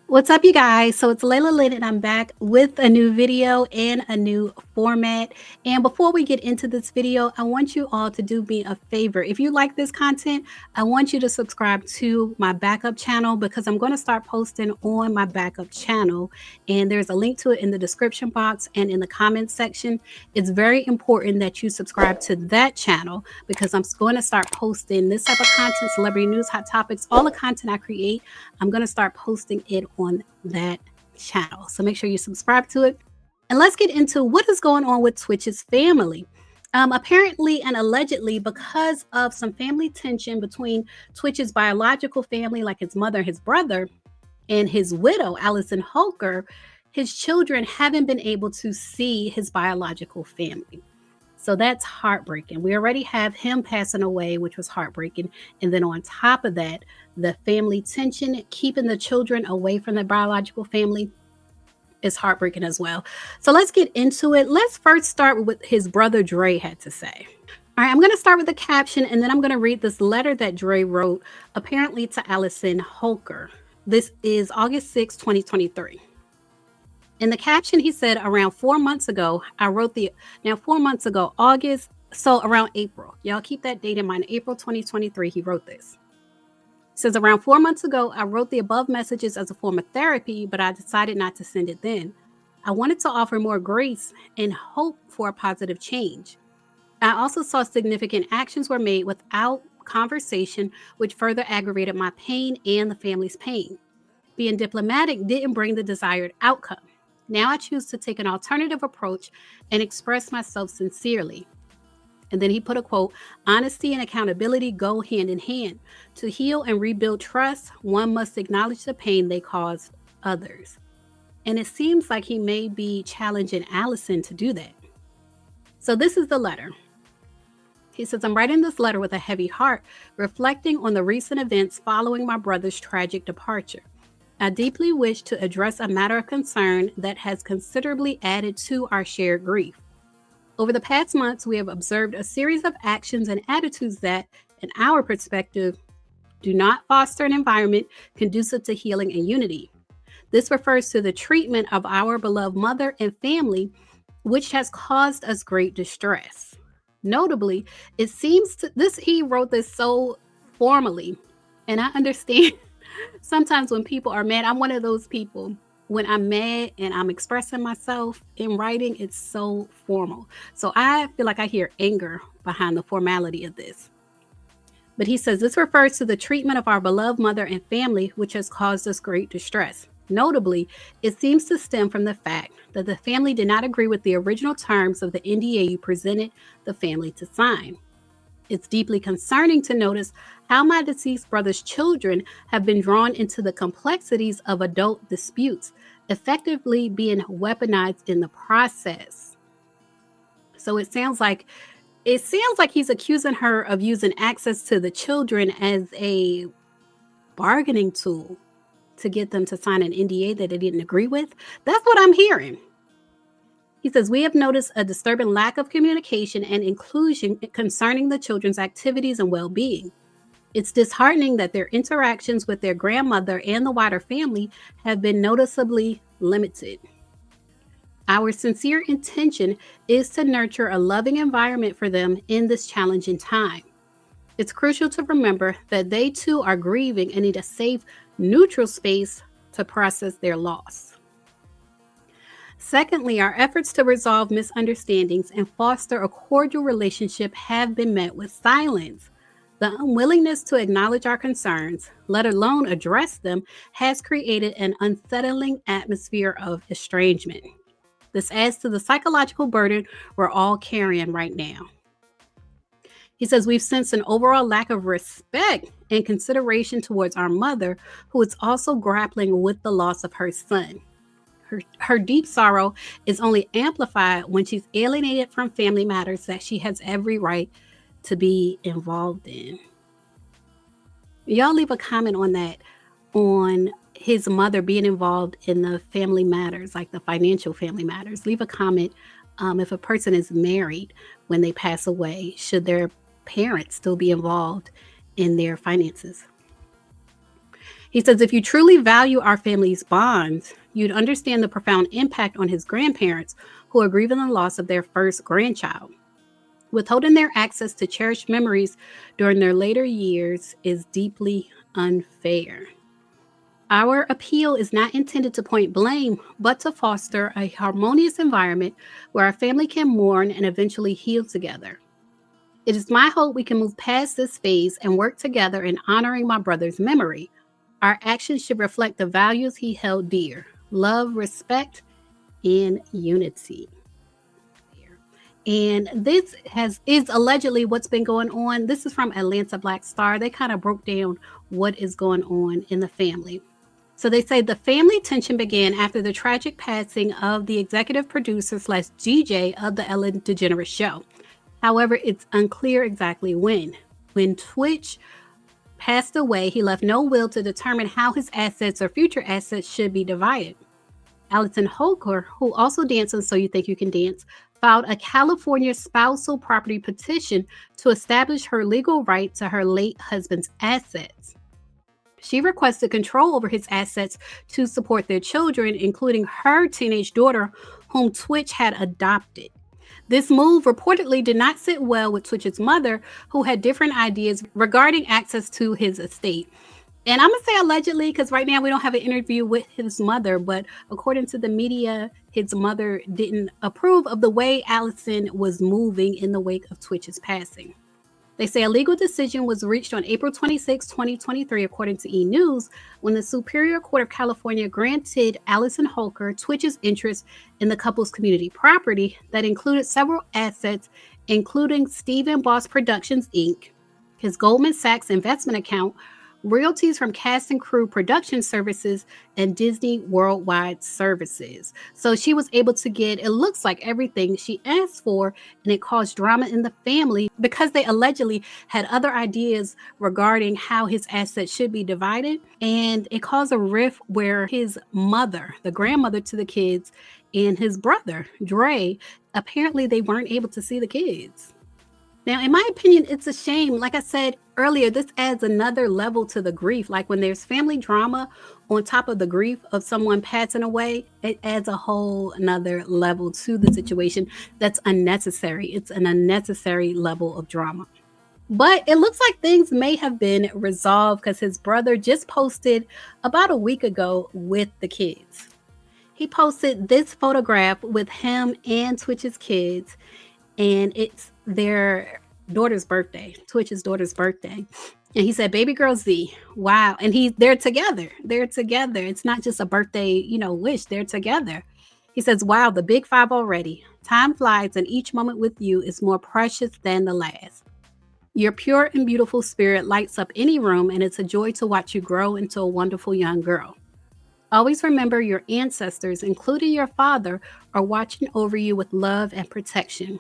What's up, you guys? So it's Layla Lynn, and I'm back with a new video and a new format. And before we get into this video, I want you all to do me a favor. If you like this content, I want you to subscribe to my backup channel because I'm going to start posting on my backup channel. And there's a link to it in the description box and in the comments section. It's very important that you subscribe to that channel because I'm going to start posting this type of content, celebrity news, hot topics, all the content I create. I'm going to start posting it on that channel. So make sure you subscribe to it. And let's get into what is going on with Twitch's family. Apparently and allegedly, because of some family tension between Twitch's biological family, like his mother, his brother, and his widow, Allison Holker, his children haven't been able to see his biological family. So that's heartbreaking. We already have him passing away, which was heartbreaking. And then on top of that, the family tension, keeping the children away from the biological family, is heartbreaking as well. So let's get into it. Let's first start with what his brother Dre had to say. All right, I'm going to start with the caption, and then I'm going to read this letter that Dre wrote, apparently to Allison Holker. This is August 6, 2023. In the caption, he said, around 4 months ago, now 4 months ago, August, so around April. Y'all keep that date in mind. April 2023, he wrote this. It says, around 4 months ago, I wrote the above messages as a form of therapy, but I decided not to send it then. I wanted to offer more grace and hope for a positive change. I also saw significant actions were made without conversation, which further aggravated my pain and the family's pain. Being diplomatic didn't bring the desired outcome. Now I choose to take an alternative approach and express myself sincerely. And then he put a quote, honesty and accountability go hand in hand. To heal and rebuild trust, one must acknowledge the pain they caused others. And it seems like he may be challenging Allison to do that. So this is the letter. He says, I'm writing this letter with a heavy heart, reflecting on the recent events following my brother's tragic departure. I deeply wish to address a matter of concern that has considerably added to our shared grief. Over the past months, we have observed a series of actions and attitudes that, in our perspective, do not foster an environment conducive to healing and unity. This refers to the treatment of our beloved mother and family, which has caused us great distress. Notably, it seems he wrote this so formally, and I understand sometimes when people are mad, I'm one of those people. When I'm mad and I'm expressing myself in writing, it's so formal. So I feel like I hear anger behind the formality of this. But he says, this refers to the treatment of our beloved mother and family, which has caused us great distress. Notably, it seems to stem from the fact that the family did not agree with the original terms of the NDA you presented the family to sign. It's deeply concerning to notice how my deceased brother's children have been drawn into the complexities of adult disputes, effectively being weaponized in the process. So it sounds like he's accusing her of using access to the children as a bargaining tool to get them to sign an NDA that they didn't agree with. That's what I'm hearing. He says, we have noticed a disturbing lack of communication and inclusion concerning the children's activities and well-being. It's disheartening that their interactions with their grandmother and the wider family have been noticeably limited. Our sincere intention is to nurture a loving environment for them in this challenging time. It's crucial to remember that they too are grieving and need a safe, neutral space to process their loss. Secondly, our efforts to resolve misunderstandings and foster a cordial relationship have been met with silence. The unwillingness to acknowledge our concerns, let alone address them, has created an unsettling atmosphere of estrangement. This adds to the psychological burden we're all carrying right now. He says, we've sensed an overall lack of respect and consideration towards our mother, who is also grappling with the loss of her son. Her deep sorrow is only amplified when she's alienated from family matters that she has every right to be involved in. Y'all leave a comment on that, on his mother being involved in the family matters, like the financial family matters. Leave a comment. If a person is married when they pass away, should their parents still be involved in their finances? He says, if you truly value our family's bonds, you'd understand the profound impact on his grandparents who are grieving the loss of their first grandchild. Withholding their access to cherished memories during their later years is deeply unfair. Our appeal is not intended to point blame, but to foster a harmonious environment where our family can mourn and eventually heal together. It is my hope we can move past this phase and work together in honoring my brother's memory. Our actions should reflect the values he held dear: love, respect, and unity. And this is allegedly what's been going on. This is from Atlanta Black Star. They kind of broke down what is going on in the family. So they say the family tension began after the tragic passing of the executive producer slash DJ of the Ellen DeGeneres show. However, it's unclear exactly when. When Twitch passed away, he left no will to determine how his assets or future assets should be divided. Allison Holker, who also dances So You Think You Can Dance, filed a California spousal property petition to establish her legal right to her late husband's assets. She requested control over his assets to support their children, including her teenage daughter, whom Twitch had adopted. This move reportedly did not sit well with Twitch's mother, who had different ideas regarding access to his estate. And I'm going to say allegedly, because right now we don't have an interview with his mother, but according to the media, his mother didn't approve of the way Allison was moving in the wake of Twitch's passing. They say a legal decision was reached on April 26, 2023, according to E! News, when the Superior Court of California granted Allison Holker Twitch's interest in the couple's community property that included several assets, including Stephen Boss Productions, Inc., his Goldman Sachs investment account, royalties from cast and crew production services, and Disney Worldwide services. So she was able to get, it looks like, everything she asked for, and it caused drama in the family because they allegedly had other ideas regarding how his assets should be divided. And it caused a rift where his mother, the grandmother to the kids, and his brother, Dre, apparently they weren't able to see the kids. Now, in my opinion, it's a shame. Like I said earlier, this adds another level to the grief. Like when there's family drama on top of the grief of someone passing away, it adds a whole another level to the situation that's unnecessary. It's an unnecessary level of drama. But it looks like things may have been resolved because his brother just posted about a week ago with the kids. He posted this photograph with him and Twitch's kids, and it's their daughter's birthday, Twitch's daughter's birthday. And he said, baby girl Z, wow. And they're together. They're together. It's not just a birthday, wish. They're together. He says, wow, the big five already. Time flies, and each moment with you is more precious than the last. Your pure and beautiful spirit lights up any room, and it's a joy to watch you grow into a wonderful young girl. Always remember your ancestors, including your father, are watching over you with love and protection.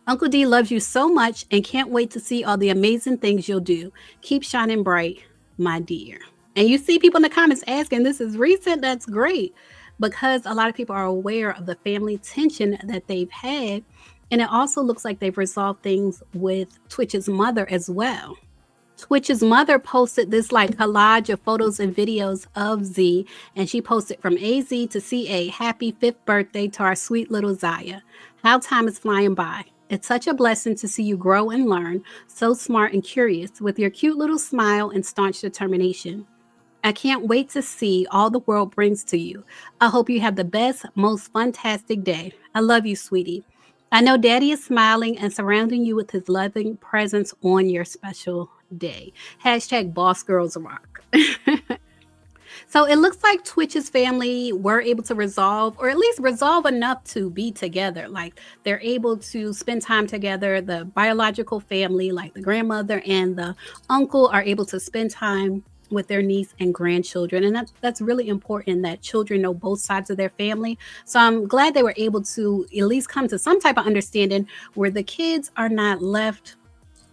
Uncle D loves you so much and can't wait to see all the amazing things you'll do. Keep shining bright, my dear. And you see people in the comments asking, this is recent. That's great, because a lot of people are aware of the family tension that they've had. And it also looks like they've resolved things with Twitch's mother as well. Twitch's mother posted this collage of photos and videos of Z, and she posted from AZ to CA, happy 5th birthday to our sweet little Zaya. How time is flying by. It's such a blessing to see you grow and learn, so smart and curious, with your cute little smile and staunch determination. I can't wait to see all the world brings to you. I hope you have the best, most fantastic day. I love you, sweetie. I know Daddy is smiling and surrounding you with his loving presence on your special day. Hashtag Boss Girls Rock. So it looks like Twitch's family were able to resolve, or at least resolve enough to be together. Like they're able to spend time together. The biological family, like the grandmother and the uncle, are able to spend time with their niece and grandchildren. And that's really important, that children know both sides of their family. So I'm glad they were able to at least come to some type of understanding where the kids are not left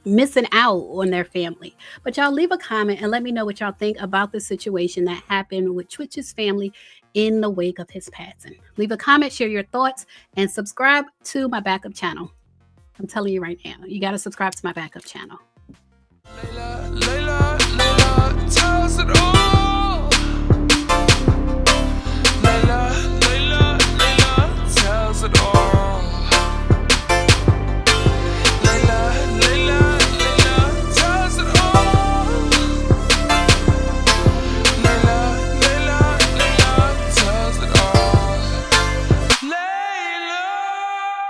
missing out on their family. But y'all leave a comment and let me know what y'all think about the situation that happened with Twitch's family in the wake of his passing. Leave a comment, share your thoughts, and subscribe to my backup channel. I'm telling you right now, you got to subscribe to my backup channel. Layla, Layla, Layla, tells it all.